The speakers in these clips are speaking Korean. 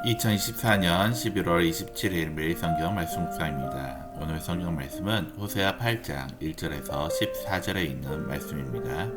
2024년 11월 27일 매일 성경 말씀 묵상입니다. 오늘 성경 말씀은 호세아 8장 1절에서 14절에 있는 말씀입니다.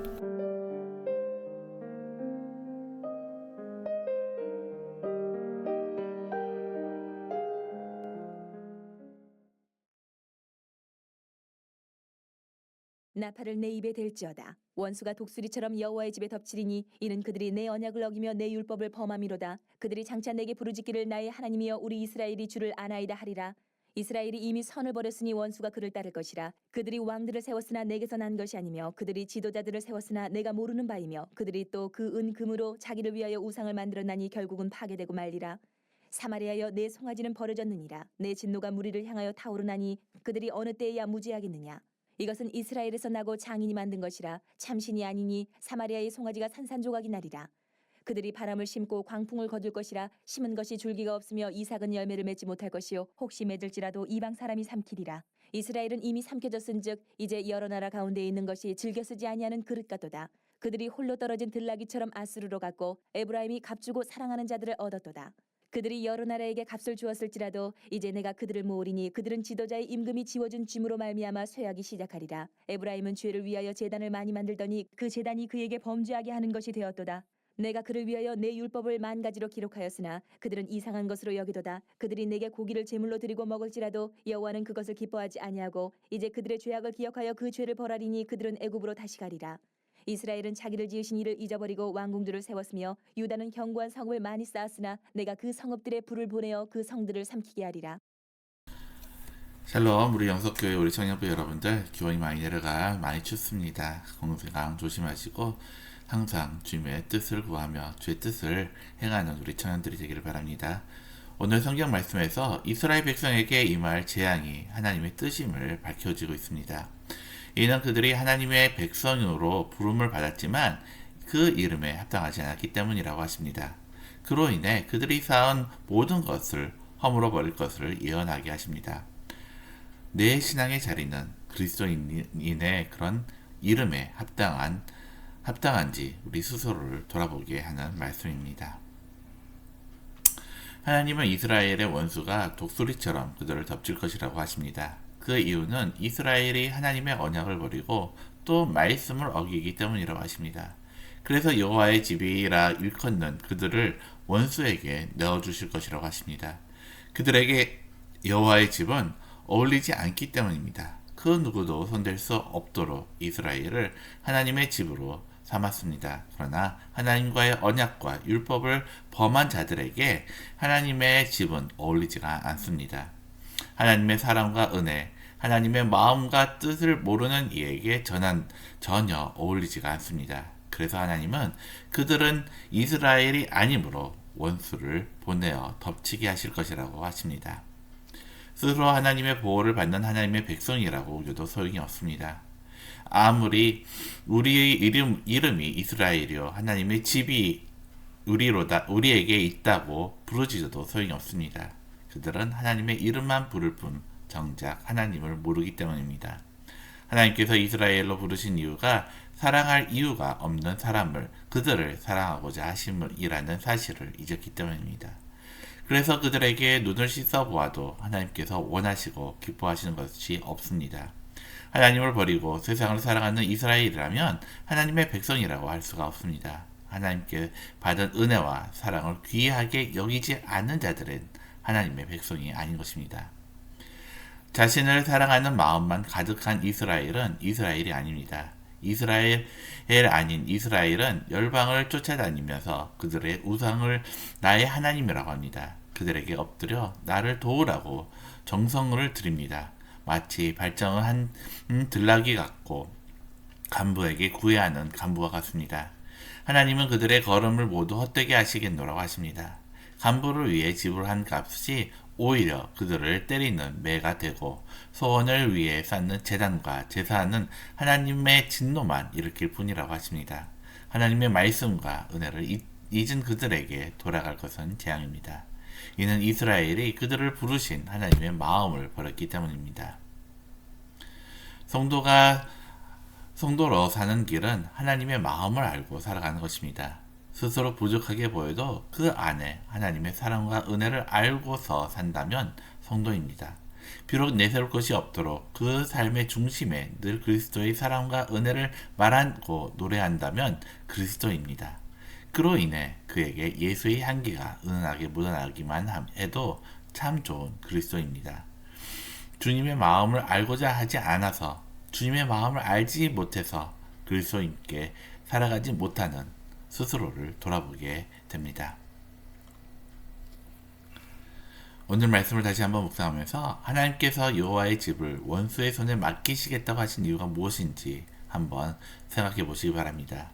나팔을 내 입에 댈지어다. 원수가 독수리처럼 여호와의 집에 덮치리니 이는 그들이 내 언약을 어기며 내 율법을 범함이로다. 그들이 장차 내게 부르짖기를 나의 하나님이여 우리 이스라엘이 주를 아나이다 하리라. 이스라엘이 이미 선을 버렸으니 원수가 그를 따를 것이라. 그들이 왕들을 세웠으나 내게서 난 것이 아니며 그들이 지도자들을 세웠으나 내가 모르는 바이며 그들이 또 그 은금으로 자기를 위하여 우상을 만들었나니 결국은 파괴되고 말리라. 사마리아여 내 송아지는 버려졌느니라. 내 진노가 무리를 향하여 타오르나니 그들이 어느 때에야 무지하겠느냐. 이것은 이스라엘에서 나고 장인이 만든 것이라. 참신이 아니니 사마리아의 송아지가 산산조각이 나리라. 그들이 바람을 심고 광풍을 거둘 것이라. 심은 것이 줄기가 없으며 이삭은 열매를 맺지 못할 것이요 혹시 맺을지라도 이방 사람이 삼키리라. 이스라엘은 이미 삼켜졌은즉 이제 여러 나라 가운데 있는 것이 즐겨 쓰지 아니하는 그릇 같도다. 그들이 홀로 떨어진 들나귀처럼 아수르로 갔고 에브라임이 값주고 사랑하는 자들을 얻었도다. 그들이 여러 나라에게 값을 주었을지라도 이제 내가 그들을 모으리니 그들은 지도자의 임금이 지워준 짐으로 말미암아 쇠하기 시작하리라. 에브라임은 죄를 위하여 제단을 많이 만들더니 그 제단이 그에게 범죄하게 하는 것이 되었도다. 내가 그를 위하여 내 율법을 만 가지로 기록하였으나 그들은 이상한 것으로 여기도다. 그들이 내게 고기를 제물로 드리고 먹을지라도 여호와는 그것을 기뻐하지 아니하고 이제 그들의 죄악을 기억하여 그 죄를 벌하리니 그들은 애굽으로 다시 가리라. 이스라엘은 자기를 지으신 이를 잊어버리고 왕궁들을 세웠으며 유다는 견고한 성읍을 많이 쌓았으나 내가 그 성읍들에 불을 보내어 그 성들을 삼키게 하리라. 샬롬, 우리 영석교회 우리 청년부 여러분들, 기온이 많이 내려가 많이 춥습니다. 건강 조심하시고 항상 주님의 뜻을 구하며 주의 뜻을 행하는 우리 청년들이 되기를 바랍니다. 오늘 성경 말씀에서 이스라엘 백성에게 임할 재앙이 하나님의 뜻임을 밝혀지고 있습니다. 이는 그들이 하나님의 백성으로 부름을 받았지만 그 이름에 합당하지 않았기 때문이라고 하십니다. 그로 인해 그들이 쌓은 모든 것을 허물어 버릴 것을 예언하게 하십니다. 내 신앙의 자리는 그리스도인의 그런 이름에 합당한지 우리 스스로를 돌아보게 하는 말씀입니다. 하나님은 이스라엘의 원수가 독수리처럼 그들을 덮칠 것이라고 하십니다. 그 이유는 이스라엘이 하나님의 언약을 버리고 또 말씀을 어기기 때문이라고 하십니다. 그래서 여호와의 집이라 일컫는 그들을 원수에게 내어주실 것이라고 하십니다. 그들에게 여호와의 집은 어울리지 않기 때문입니다. 그 누구도 손댈 수 없도록 이스라엘을 하나님의 집으로 삼았습니다. 그러나 하나님과의 언약과 율법을 범한 자들에게 하나님의 집은 어울리지가 않습니다. 하나님의 사랑과 은혜, 하나님의 마음과 뜻을 모르는 이에게 전혀 어울리지가 않습니다. 그래서 하나님은 그들은 이스라엘이 아니므로 원수를 보내어 덮치게 하실 것이라고 하십니다. 스스로 하나님의 보호를 받는 하나님의 백성이라고 우겨도 소용이 없습니다. 아무리 우리의 이름이 이스라엘이요 하나님의 집이 우리에게 있다고 부르짖어도 소용이 없습니다. 그들은 하나님의 이름만 부를 뿐 정작 하나님을 모르기 때문입니다. 하나님께서 이스라엘로 부르신 이유가 사랑할 이유가 없는 그들을 사랑하고자 하심이라는 사실을 잊었기 때문입니다. 그래서 그들에게 눈을 씻어 보아도 하나님께서 원하시고 기뻐하시는 것이 없습니다. 하나님을 버리고 세상을 사랑하는 이스라엘이라면 하나님의 백성이라고 할 수가 없습니다. 하나님께 받은 은혜와 사랑을 귀하게 여기지 않는 자들은 하나님의 백성이 아닌 것입니다. 자신을 사랑하는 마음만 가득한 이스라엘은 이스라엘이 아닙니다. 이스라엘 아닌 이스라엘은 열방을 쫓아다니면서 그들의 우상을 나의 하나님이라고 합니다. 그들에게 엎드려 나를 도우라고 정성을 드립니다. 마치 발정을 한 들나귀 같고 간부에게 구애하는 간부와 같습니다. 하나님은 그들의 걸음을 모두 헛되게 하시겠노라고 하십니다. 간부를 위해 지불한 값이 오히려 그들을 때리는 매가 되고 소원을 위해 쌓는 제단과 제사는 하나님의 진노만 일으킬 뿐이라고 하십니다. 하나님의 말씀과 은혜를 잊은 그들에게 돌아갈 것은 재앙입니다. 이는 이스라엘이 그들을 부르신 하나님의 마음을 버렸기 때문입니다. 성도로 사는 길은 하나님의 마음을 알고 살아가는 것입니다. 스스로 부족하게 보여도 그 안에 하나님의 사랑과 은혜를 알고서 산다면 성도입니다. 비록 내세울 것이 없도록 그 삶의 중심에 늘 그리스도의 사랑과 은혜를 말하고 노래한다면 그리스도입니다. 그로 인해 그에게 예수의 향기가 은은하게 묻어나기만 해도 참 좋은 그리스도입니다. 주님의 마음을 알고자 하지 않아서, 주님의 마음을 알지 못해서 그리스도인께 살아가지 못하는 스스로를 돌아보게 됩니다. 오늘 말씀을 다시 한번 묵상하면서 하나님께서 여호와의 집을 원수의 손에 맡기시겠다고 하신 이유가 무엇인지 한번 생각해 보시기 바랍니다.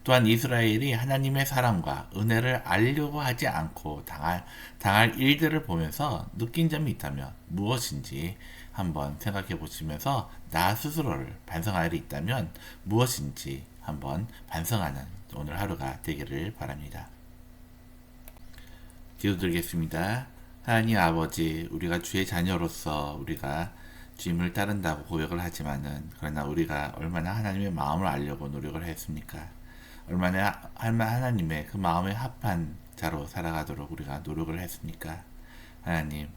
또한 이스라엘이 하나님의 사랑과 은혜를 알려고 하지 않고 당할 일들을 보면서 느낀 점이 있다면 무엇인지 한번 생각해 보시면서 나 스스로를 반성할 일이 있다면 무엇인지 한번 반성하는 오늘 하루가 되기를 바랍니다. 기도드리겠습니다. 하나님 아버지, 우리가 주의 자녀로서 우리가 주님을 따른다고 고백을 하지만은, 그러나 우리가 얼마나 하나님의 마음을 알려고 노력을 했습니까? 얼마나 하나님의 그 마음에 합한 자로 살아가도록 우리가 노력을 했습니까? 하나님,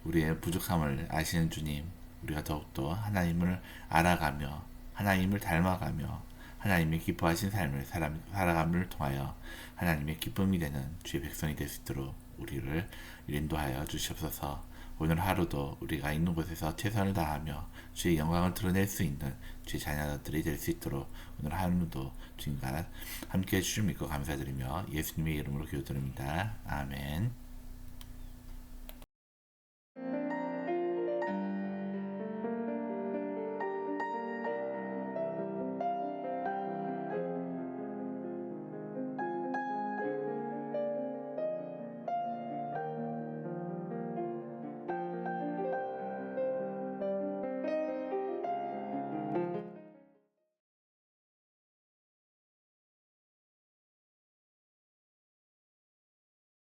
우리의 부족함을 아시는 주님, 우리가 더욱더 하나님을 알아가며 하나님을 닮아가며 하나님의 기뻐하신 삶을 살아감을 통하여 하나님의 기쁨이 되는 주의 백성이 될 수 있도록 우리를 인도하여 주시옵소서. 오늘 하루도 우리가 있는 곳에서 최선을 다하며 주의 영광을 드러낼 수 있는 주의 자녀들이 될 수 있도록 오늘 하루도 주님과 함께 해주실 믿고 감사드리며 예수님의 이름으로 기도드립니다. 아멘.